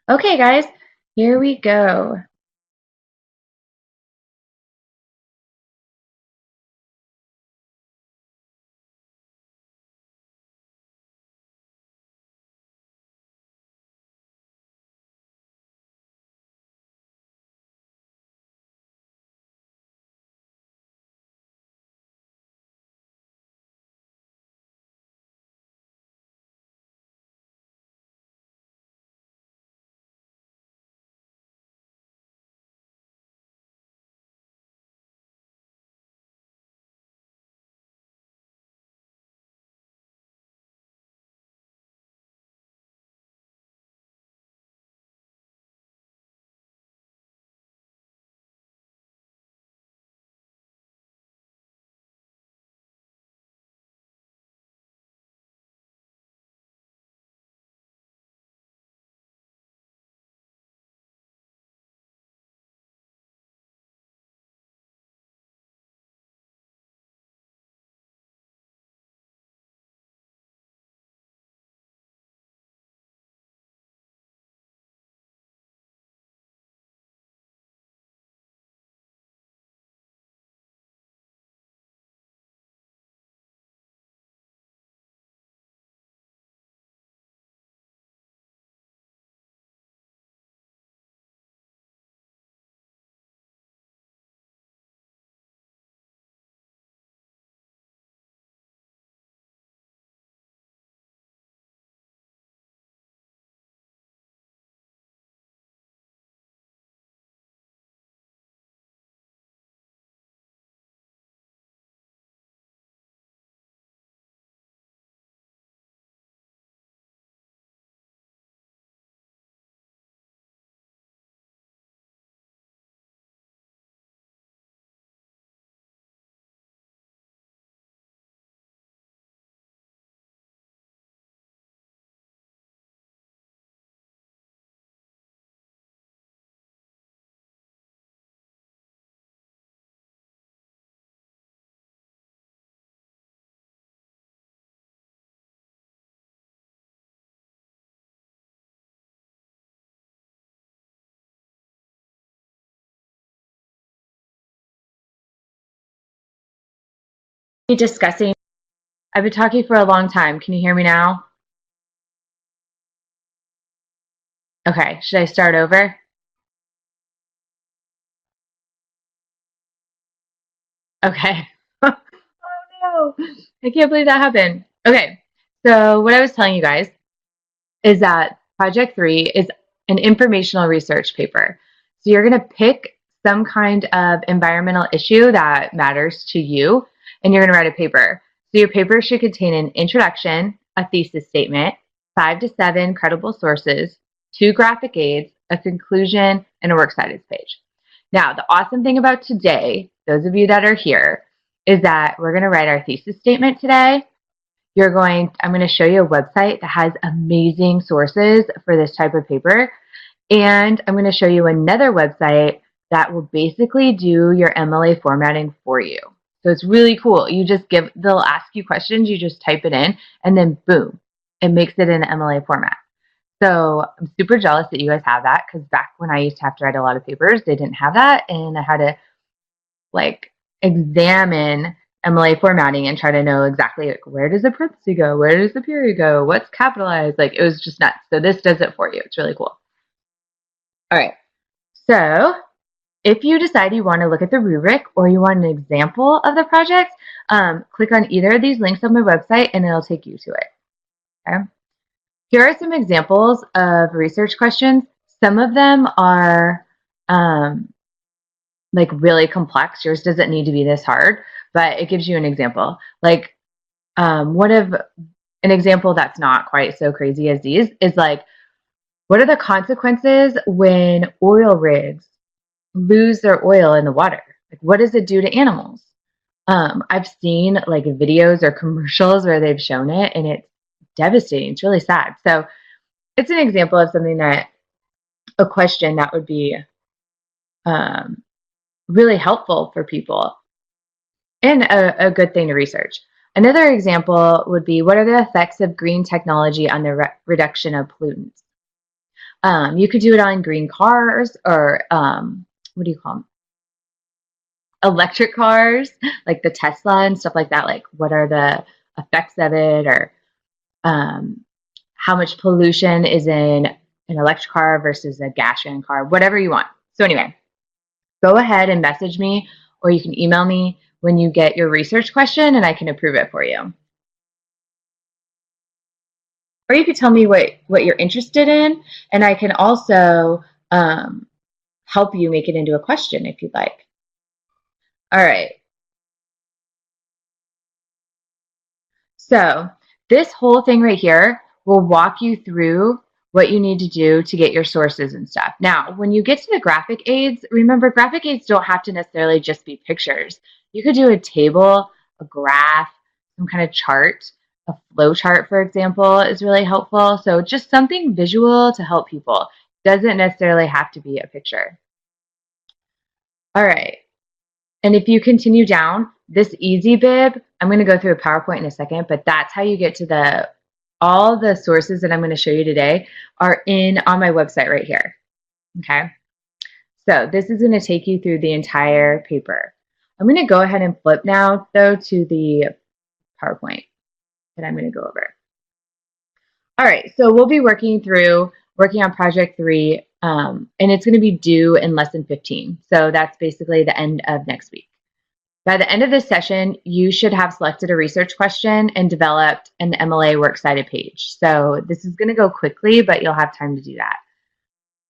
Okay, guys, here we go. Discussing. I've been talking for a long time. Can you hear me now? Okay, should I start over? Okay. Oh no, I can't believe that happened. Okay, so what I was telling you guys is that Project 3 is an informational research paper. So you're going to pick some kind of environmental issue that matters to you, and you're going to write a paper. So your paper should contain an introduction, a thesis statement, 5 to 7 credible sources, 2 graphic aids, a conclusion, and a works cited page. Now, the awesome thing about today, those of you that are here, is that we're going to write our thesis statement today. I'm going to show you a website that has amazing sources for this type of paper. And I'm going to show you another website that will basically do your MLA formatting for you. So it's really cool. They'll ask you questions, you just type it in, and then boom, it makes it in MLA format. So I'm super jealous that you guys have that, because back when I used to have to write a lot of papers, they didn't have that, and I had to like examine MLA formatting and try to know exactly like where does the parenthesis go, where does the period go, what's capitalized. Like it was just nuts. So this does it for you. It's really cool. All right. So if you decide you want to look at the rubric or you want an example of the project, click on either of these links on my website and it'll take you to it. Okay. Here are some examples of research questions. Some of them are like really complex. Yours doesn't need to be this hard, but it gives you an example. Like one of an example that's not quite so crazy as these is like, what are the consequences when oil rigs lose their oil in the water? Like, what does it do to animals? I've seen like videos or commercials where they've shown it, and it's devastating. It's really sad. So it's an example of something that a question that would be um, really helpful for people and a good thing to research. Another example would be, what are the effects of green technology on the reduction of pollutants? You could do it on green cars or what do you call them? Electric cars, like the Tesla and stuff like that. Like, what are the effects of it, or um, how much pollution is in an electric car versus a gas-ran car, whatever you want. So anyway, go ahead and message me, or you can email me when you get your research question, and I can approve it for you. Or you could tell me what you're interested in, and I can also help you make it into a question if you'd like. All right. So this whole thing right here will walk you through what you need to do to get your sources and stuff. Now, when you get to the graphic aids, remember graphic aids don't have to necessarily just be pictures. You could do a table, a graph, some kind of chart. A flow chart, for example, is really helpful. So just something visual to help people. Doesn't necessarily have to be a picture. All right. And if you continue down, this easy bib, I'm going to go through a PowerPoint in a second, but that's how you get to all the sources that I'm going to show you today are on my website right here. Okay. So this is going to take you through the entire paper. I'm going to go ahead and flip now, though, to the PowerPoint that I'm going to go over. All right. So we'll be working on project 3, and it's going to be due in less than 15. So that's basically the end of next week. By the end of this session, you should have selected a research question and developed an MLA works cited page. So this is going to go quickly, but you'll have time to do that.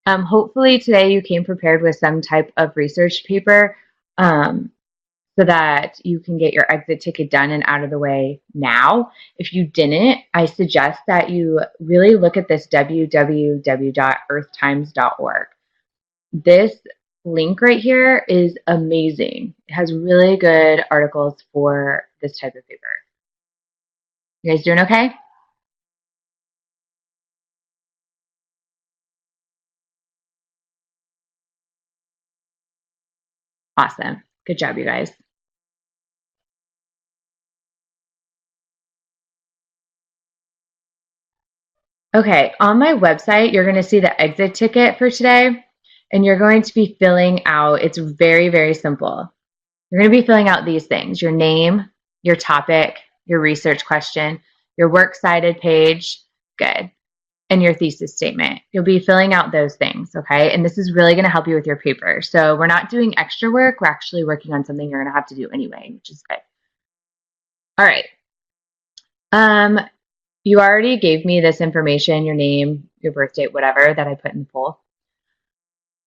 Hopefully today you came prepared with some type of research paper so that you can get your exit ticket done and out of the way now. If you didn't, I suggest that you really look at this www.earthtimes.org. This link right here is amazing. It has really good articles for this type of paper. You guys doing okay? Awesome. Good job, you guys. Okay, on my website, you're going to see the exit ticket for today, and you're going to be filling out, it's very, very simple. You're going to be filling out these things: your name, your topic, your research question, your works cited page, good, and your thesis statement. You'll be filling out those things, okay? And this is really going to help you with your paper. So we're not doing extra work. We're actually working on something you're going to have to do anyway, which is good. All right. You already gave me this information, your name, your birth date, whatever, that I put in the poll.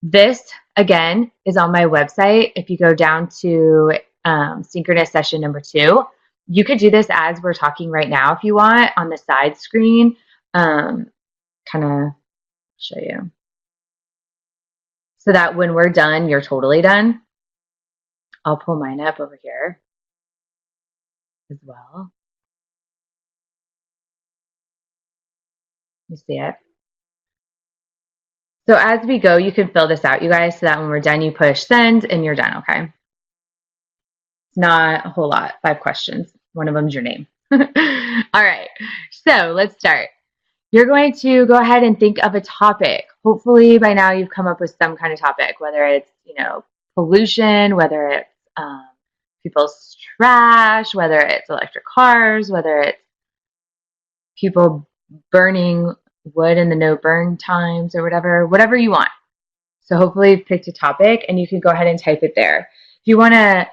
This, again, is on my website. If you go down to synchronous session number 2, you could do this as we're talking right now if you want on the side screen. Kind of show you. So that when we're done, you're totally done. I'll pull mine up over here as well. You see it? So as we go, you can fill this out, you guys, so that when we're done, you push send and you're done, okay? It's not a whole lot, 5 questions. One of them is your name. All right, so let's start. You're going to go ahead and think of a topic. Hopefully by now you've come up with some kind of topic, whether it's, pollution, whether it's people's trash, whether it's electric cars, whether it's people burning wood in the no burn times or whatever you want. So hopefully you've picked a topic and you can go ahead and type it there. If you want to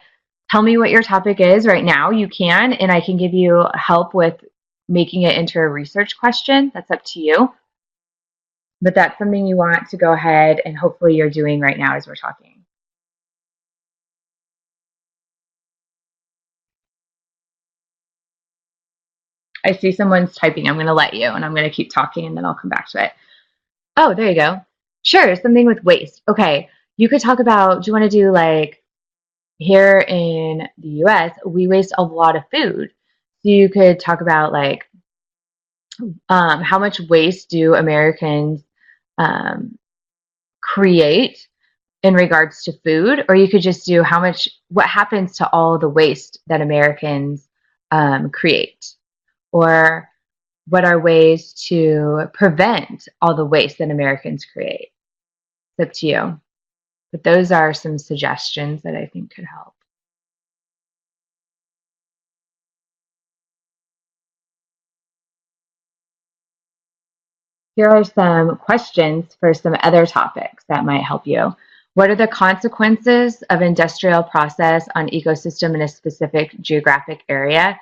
tell me what your topic is right now, you can, and I can give you help with making it into a research question. That's up to you. But that's something you want to go ahead and hopefully you're doing right now as we're talking. I see someone's typing. I'm going to let you, and I'm going to keep talking, and then I'll come back to it. Oh, there you go. Sure, something with waste. Okay, you could talk about, do you want to do like, here in the US, we waste a lot of food. So you could talk about like, how much waste do Americans create in regards to food, or you could just do what happens to all the waste that Americans create. Or what are ways to prevent all the waste that Americans create? It's up to you. But those are some suggestions that I think could help. Here are some questions for some other topics that might help you. What are the consequences of industrial process on ecosystem in a specific geographic area?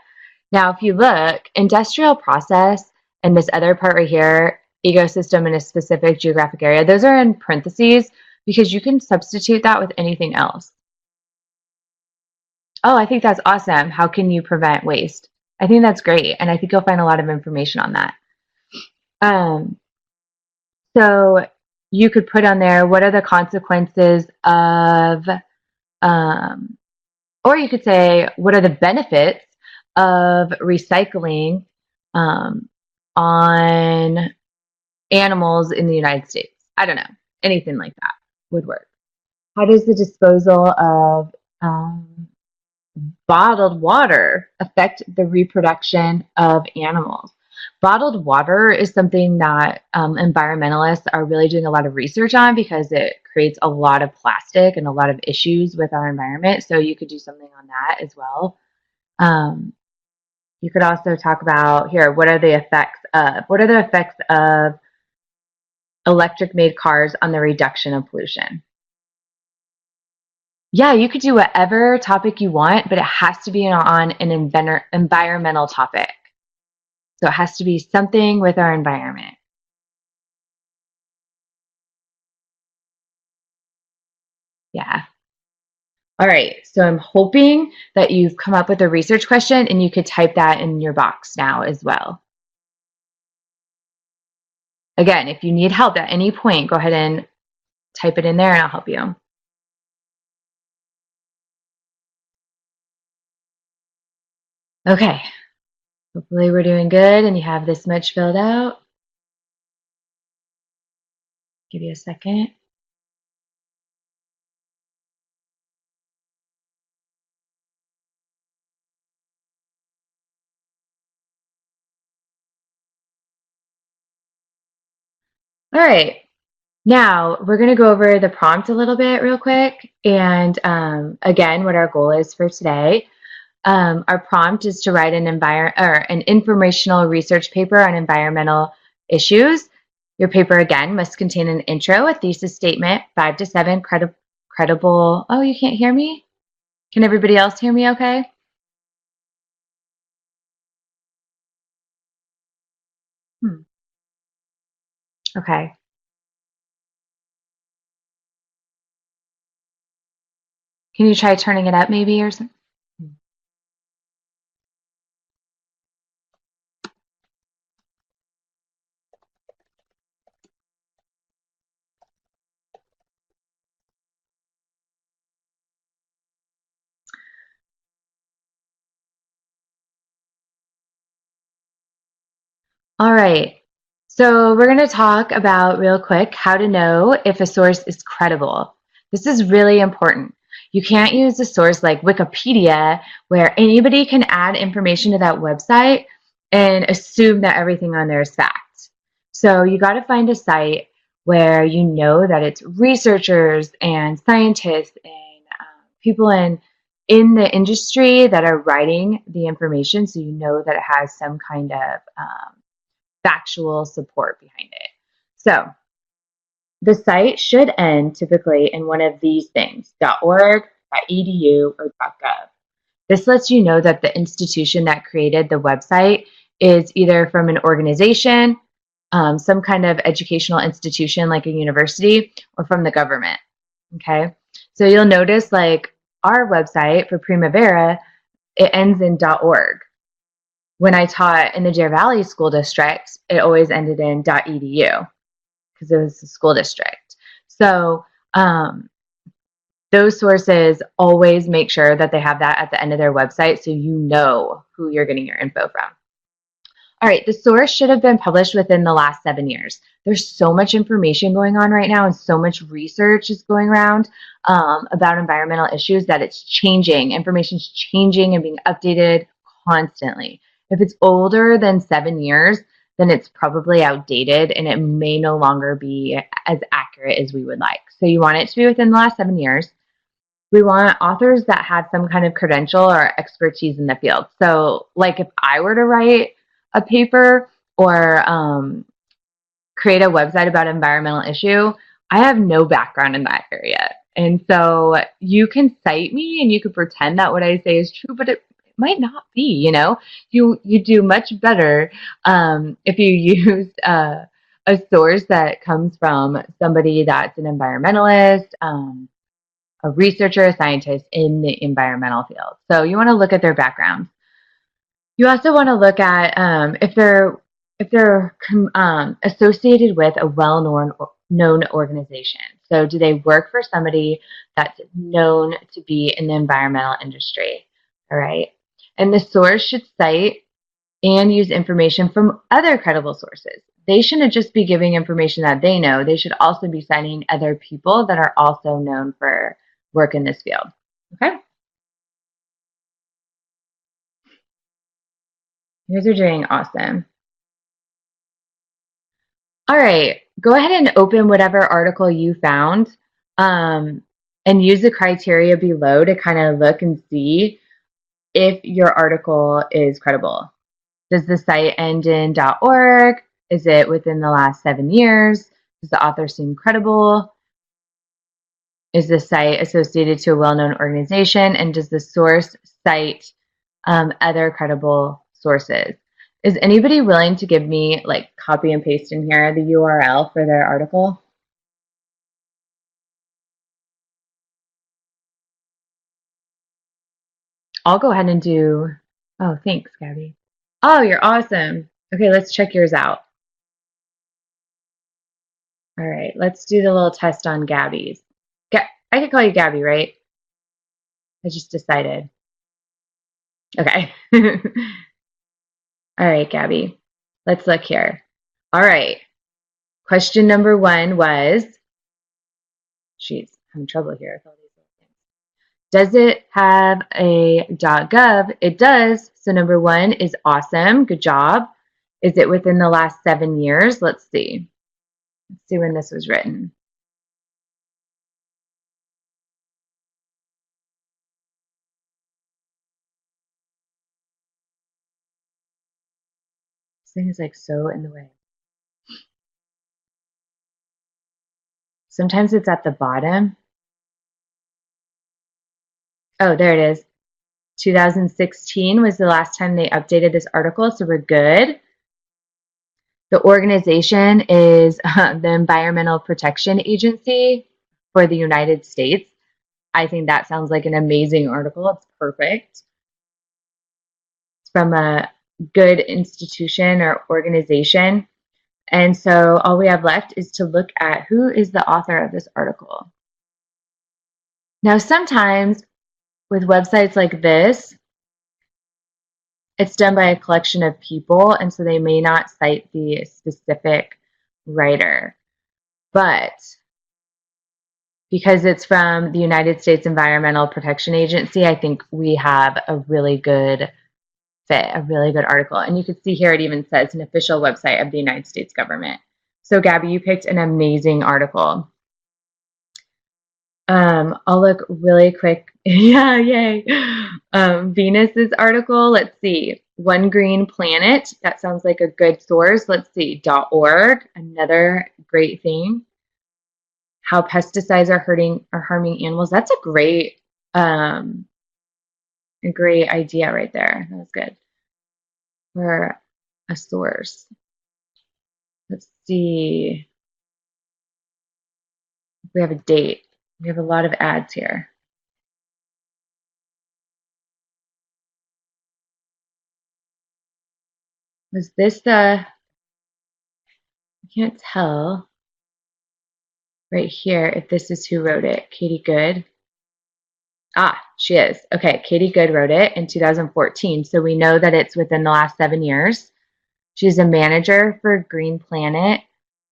Now, if you look, industrial process and this other part right here, ecosystem in a specific geographic area, those are in parentheses because you can substitute that with anything else. Oh, I think that's awesome. How can you prevent waste? I think that's great. And I think you'll find a lot of information on that. So you could put on there, what are the consequences of, or you could say, what are the benefits of recycling on animals in the United States? I don't know. Anything like that would work. How does the disposal of bottled water affect the reproduction of animals? Bottled water is something that environmentalists are really doing a lot of research on because it creates a lot of plastic and a lot of issues with our environment. So you could do something on that as well. You could also talk about here, what are the effects of electric made cars on the reduction of pollution? Yeah, you could do whatever topic you want, but it has to be on an environmental topic. So it has to be something with our environment. Yeah. All right. So I'm hoping that you've come up with a research question and you could type that in your box now as well. Again, if you need help at any point, go ahead and type it in there and I'll help you. Okay. Hopefully we're doing good and you have this much filled out. Give you a second. All right. Now we're going to go over the prompt a little bit real quick. And again, what our goal is for today. Our prompt is to write an informational research paper on environmental issues. Your paper, again, must contain an intro, a thesis statement, 5 to 7 credible. Oh, you can't hear me? Can everybody else hear me okay? Okay. Can you try turning it up maybe or something? All right. So we're going to talk about real quick how to know if a source is credible. This is really important. You can't use a source like Wikipedia where anybody can add information to that website and assume that everything on there is fact. So you got to find a site where you know that it's researchers and scientists and people in the industry that are writing the information, so you know that it has some kind of factual support behind it. So the site should end typically in one of these things, .org, .edu, or .gov. This lets you know that the institution that created the website is either from an organization, some kind of educational institution like a university, or from the government. Okay, so you'll notice like our website for Primavera, it ends in .org. When I taught in the Deer Valley School District, it always ended in .edu because it was a school district. So those sources always make sure that they have that at the end of their website so you know who you're getting your info from. All right, the source should have been published within the last 7 years. There's so much information going on right now and so much research is going around about environmental issues that it's changing. Information's changing and being updated constantly. If it's older than 7 years, then it's probably outdated and it may no longer be as accurate as we would like. So you want it to be within the last 7 years. We want authors that have some kind of credential or expertise in the field. So, like if I were to write a paper or create a website about an environmental issue, I have no background in that area. And so you can cite me and you can pretend that what I say is true, but it might not be, you do much better if you use a source that comes from somebody that's an environmentalist, a researcher, a scientist in the environmental field. So you want to look at their background. You also want to look at if they're associated with a well-known organization. So do they work for somebody that's known to be in the environmental industry? All right. And the source should cite and use information from other credible sources. They shouldn't just be giving information that they know. They should also be citing other people that are also known for work in this field. Okay? You guys are doing awesome. All right, go ahead and open whatever article you found and use the criteria below to kind of look and see if your article is credible. Does the site end in .org? Is it within the last 7 years? Does the author seem credible? Is the site associated to a well-known organization? And does the source cite other credible sources? Is anybody willing to give me, like, copy and paste in here the URL for their article? I'll go ahead and do, oh, thanks, Gabby. Oh, you're awesome. Okay, let's check yours out. All right, let's do the little test on Gabby's. I could call you Gabby, right? I just decided. Okay. All right, Gabby. Let's look here. All right. Question number 1 was, geez, I'm in trouble here with all these little things. Does it have a .gov? It does. So number 1 is awesome. Good job. Is it within the last 7 years? Let's see. Let's see when this was written. This thing is like so in the way. Sometimes it's at the bottom. Oh, there it is. 2016 was the last time they updated this article, so we're good. The organization is the Environmental Protection Agency for the United States. I think that sounds like an amazing article. It's perfect. It's from a good institution or organization. And so all we have left is to look at who is the author of this article. Now, sometimes with websites like this, it's done by a collection of people, and so they may not cite the specific writer. But because it's from the United States Environmental Protection Agency, I think we have a really good fit, a really good article. And you can see here it even says an official website of the United States government. So Gabby, you picked an amazing article. I'll look really quick. Yeah, yay. Venus's article, let's see. One Green Planet, that sounds like a good source. Let's see, .org, another great thing. How pesticides are harming animals. That's a great idea right there. That was good. For a source. Let's see. We have a date. We have a lot of ads here. Was this I can't tell right here if this is who wrote it. Katie Good. Ah, she is. Okay, Katie Good wrote it in 2014. So we know that it's within the last 7 years. She's a manager for Green Planet.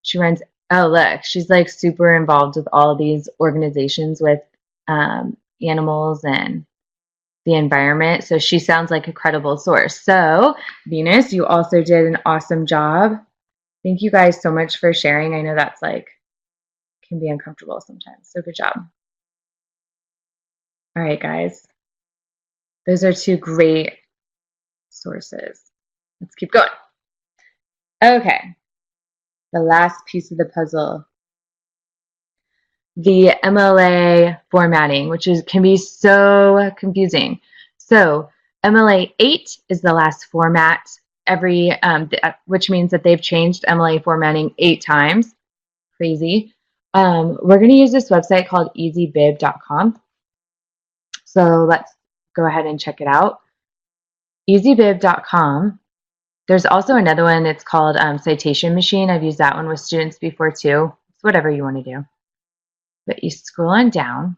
She runs, oh, look, she's like super involved with all these organizations with animals and the environment. So she sounds like a credible source. So Venus, you also did an awesome job. Thank you guys so much for sharing. I know that's like, can be uncomfortable sometimes. So good job. All right, guys. Those are two great sources. Let's keep going. Okay. The last piece of the puzzle, the MLA formatting, which can be so confusing. So MLA 8 is the last format, which means that they've changed MLA formatting 8 times. Crazy. We're going to use this website called easybib.com. So let's go ahead and check it out. easybib.com. There's also another one. It's called Citation Machine. I've used that one with students before too. It's whatever you want to do. But you scroll on down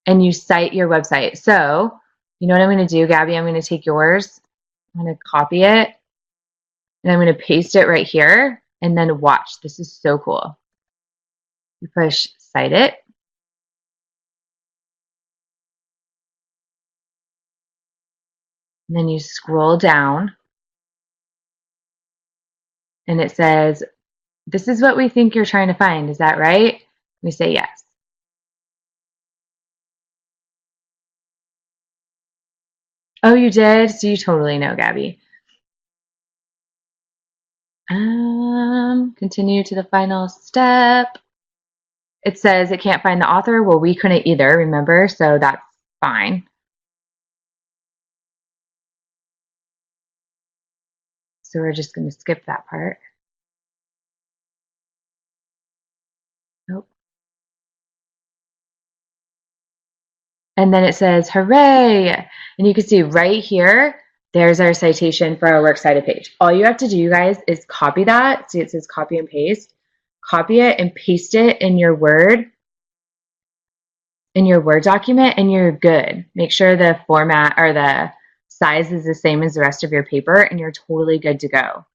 and you cite your website. So you know what I'm going to do, Gabby? I'm going to take yours. I'm going to copy it. And I'm going to paste it right here. And then watch. This is so cool. You push cite it. And then you scroll down. And it says, this is what we think you're trying to find. Is that right? We say yes. Oh, you did? So you totally know, Gabby. Continue to the final step. It says it can't find the author. Well, we couldn't either, remember? So that's fine. So we're just going to skip that part. Nope. And then it says, hooray! And you can see right here, there's our citation for our works cited page. All you have to do, you guys, is copy that. See, it says copy and paste. Copy it and paste it in your Word document, and you're good. Make sure the format or the size is the same as the rest of your paper, and you're totally good to go.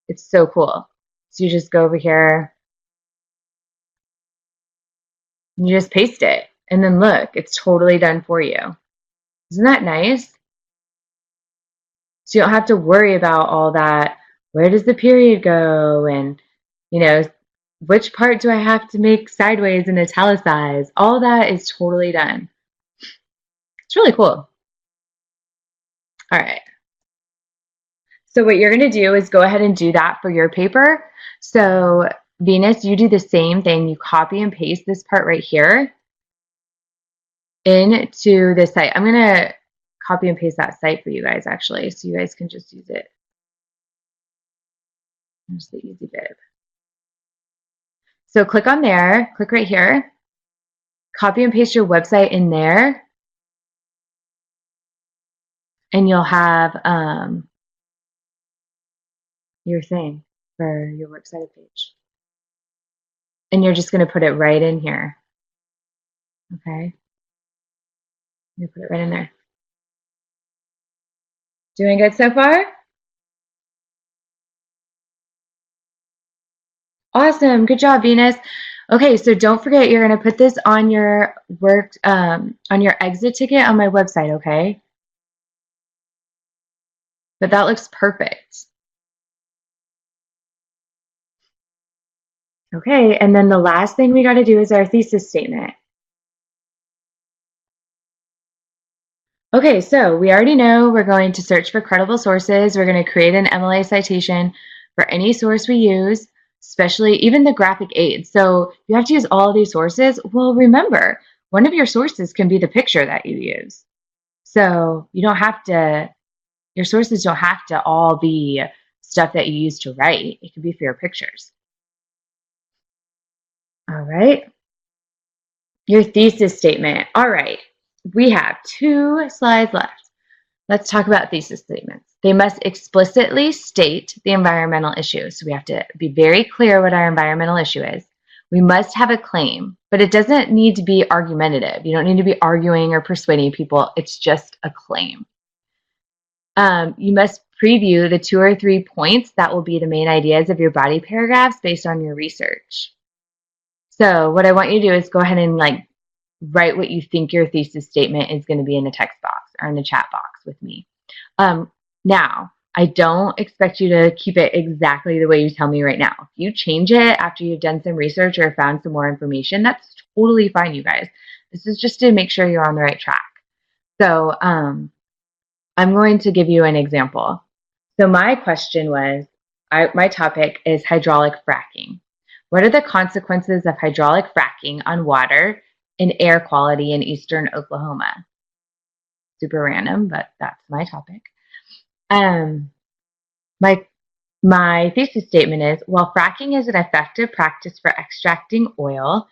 It's so cool. So you just go over here, and you just paste it, and then look, it's totally done for you. Isn't that nice? So you don't have to worry about all that. Where does the period go? And, you know, which part do I have to make sideways and italicize? All that is totally done. It's really cool. All right. So what you're going to do is go ahead and do that for your paper. So Venus, you do the same thing. You copy and paste this part right here into the site. I'm going to copy and paste that site for you guys, actually, so you guys can just use it. There's the easy bib. So click on there, click right here, copy and paste your website in there, and you'll have your thing for your works cited page. And you're just going to put it right in here. Okay? You put it right in there. Doing good so far? Awesome. Good job, Venus. Okay, so don't forget, you're going to put this on your on your exit ticket on my website, okay? But that looks perfect. Okay, and then the last thing we got to do is our thesis statement. Okay, so we already know we're going to search for credible sources. We're going to create an MLA citation for any source we use, especially even the graphic aids. So you have to use all of these sources. Well, remember, one of your sources can be the picture that you use. So you don't have to, your sources don't have to all be stuff that you use to write. It can be for your pictures. All right. Your thesis statement. All right. We have 2 slides left. Let's talk about thesis statements. They must explicitly state the environmental issue. So we have to be very clear what our environmental issue is. We must have a claim, but it doesn't need to be argumentative. You don't need to be arguing or persuading people. It's just a claim. You must preview the 2 or 3 points that will be the main ideas of your body paragraphs based on your research. So what I want you to do is go ahead and write what you think your thesis statement is going to be in the text box or in the chat box with me. Now, I don't expect you to keep it exactly the way you tell me right now. If you change it after you've done some research or found some more information, that's totally fine, you guys. This is just to make sure you're on the right track. So I'm going to give you an example. So my question was, my topic is hydraulic fracking. What are the consequences of hydraulic fracking on water and air quality in eastern Oklahoma? Super random, but that's my topic. My thesis statement is, while fracking is an effective practice for extracting oil,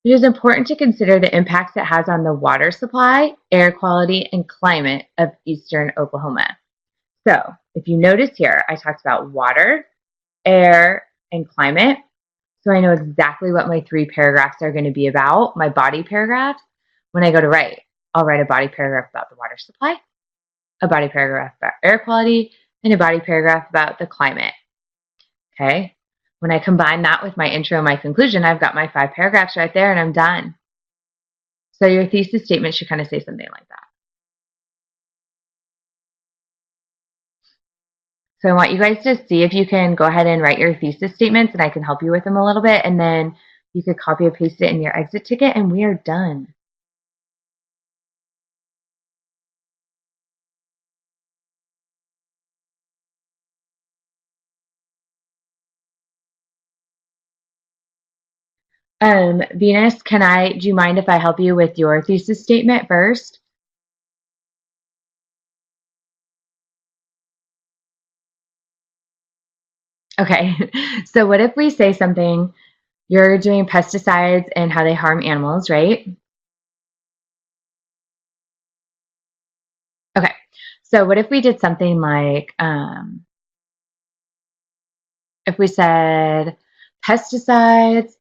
it is important to consider the impacts it has on the water supply, air quality, and climate of eastern Oklahoma. So if you notice here, I talked about water, air, and climate. So I know exactly what my 3 paragraphs are going to be about, my body paragraphs. When I go to write, I'll write a body paragraph about the water supply, a body paragraph about air quality, and a body paragraph about the climate. Okay? When I combine that with my intro and my conclusion, I've got my 5 paragraphs right there and I'm done. So your thesis statement should kind of say something like that. So I want you guys to see if you can go ahead and write your thesis statements and I can help you with them a little bit. And then you could copy and paste it in your exit ticket and we are done. Venus, do you mind if I help you with your thesis statement first? Okay, so what if we say something, you're doing pesticides and how they harm animals, right? Okay, so what if we did something like, if we said pesticides,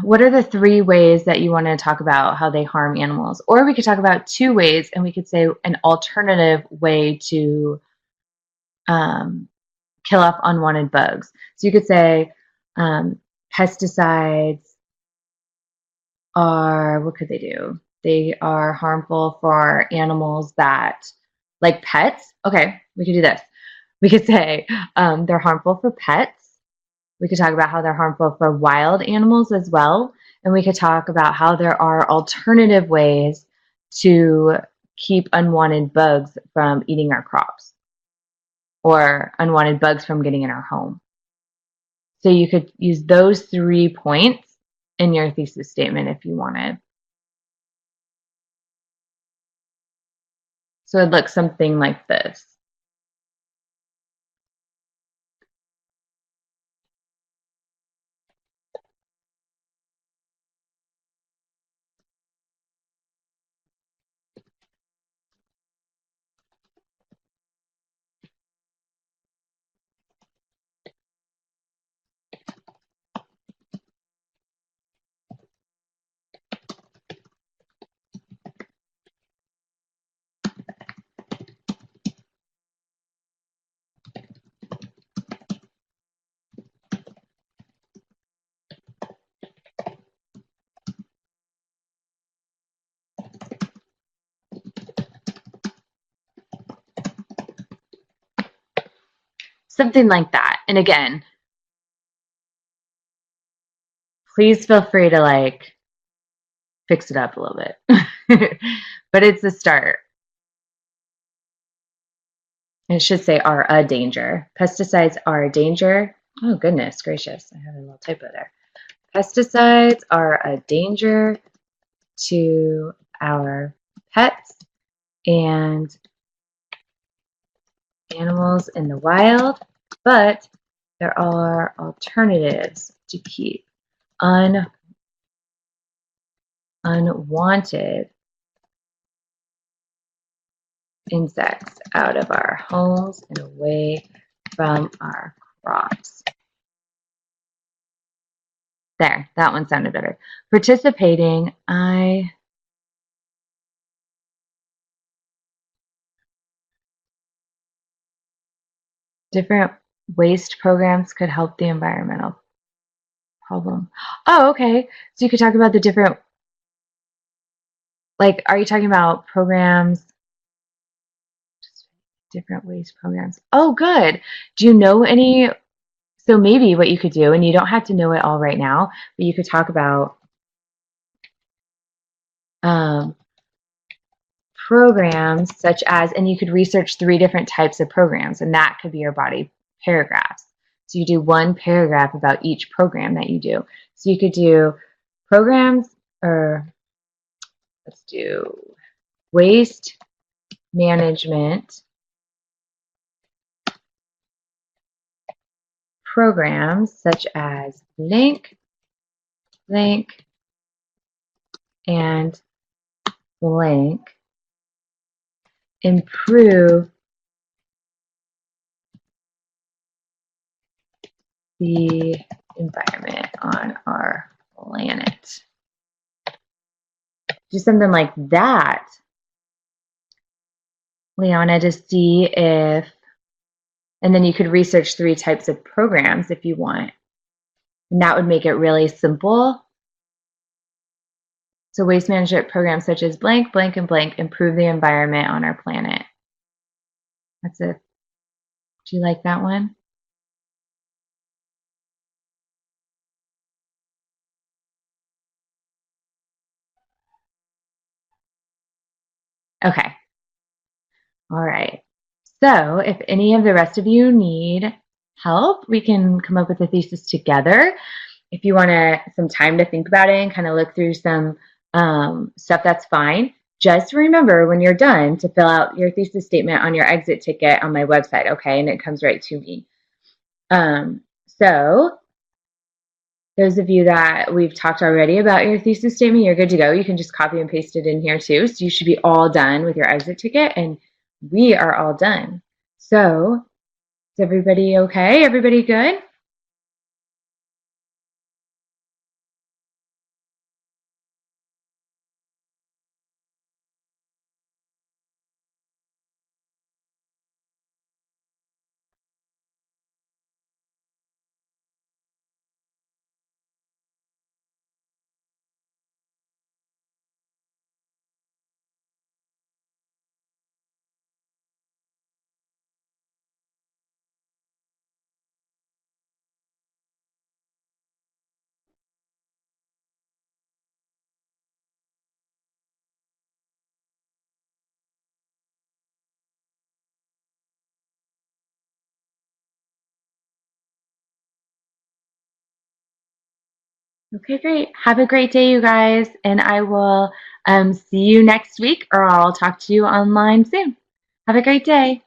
what are the 3 ways that you want to talk about how they harm animals? Or we could talk about 2 ways and we could say an alternative way to kill off unwanted bugs. So you could say pesticides are, what could they do? They are harmful for animals that, like pets. Okay, we could do this. We could say they're harmful for pets. We could talk about how they're harmful for wild animals as well. And we could talk about how there are alternative ways to keep unwanted bugs from eating our crops or unwanted bugs from getting in our home. So you could use those 3 points in your thesis statement if you wanted. So it looks something like this. Something like that. And again, please feel free to like fix it up a little bit. But it's a start. It should say are a danger. Pesticides are a danger. Oh, goodness gracious. I have a little typo there. Pesticides are a danger to our pets and animals in the wild, but there are alternatives to keep unwanted insects out of our homes and away from our crops. There, that one sounded better. Participating, different waste programs could help the environmental problem. Oh, okay. So you could talk about the different, like, are you talking about programs, different ways programs? Oh, good. Do you know any? So maybe what you could do, and you don't have to know it all right now, but you could talk about um, programs such as, and you could research 3 different types of programs, and that could be your body paragraphs. So you do 1 paragraph about each program that you do. So you could do programs, or let's do waste management programs such as blank, blank, and blank improve the environment on our planet. Do something like that, Leona, to see if, and then you could research 3 types of programs if you want. And that would make it really simple. So waste management programs such as blank, blank, and blank improve the environment on our planet. That's it. Do you like that one? Okay. All right. So if any of the rest of you need help, we can come up with a thesis together. If you want some time to think about it and kind of look through some stuff, that's fine. Just remember when you're done to fill out your thesis statement on your exit ticket on my website, okay? And it comes right to me. So those of you that we've talked already about your thesis statement, you're good to go. You can just copy and paste it in here too. So you should be all done with your exit ticket, and we are all done. So is everybody okay? Everybody good? Okay, great. Have a great day, you guys, and I will see you next week, or I'll talk to you online soon. Have a great day.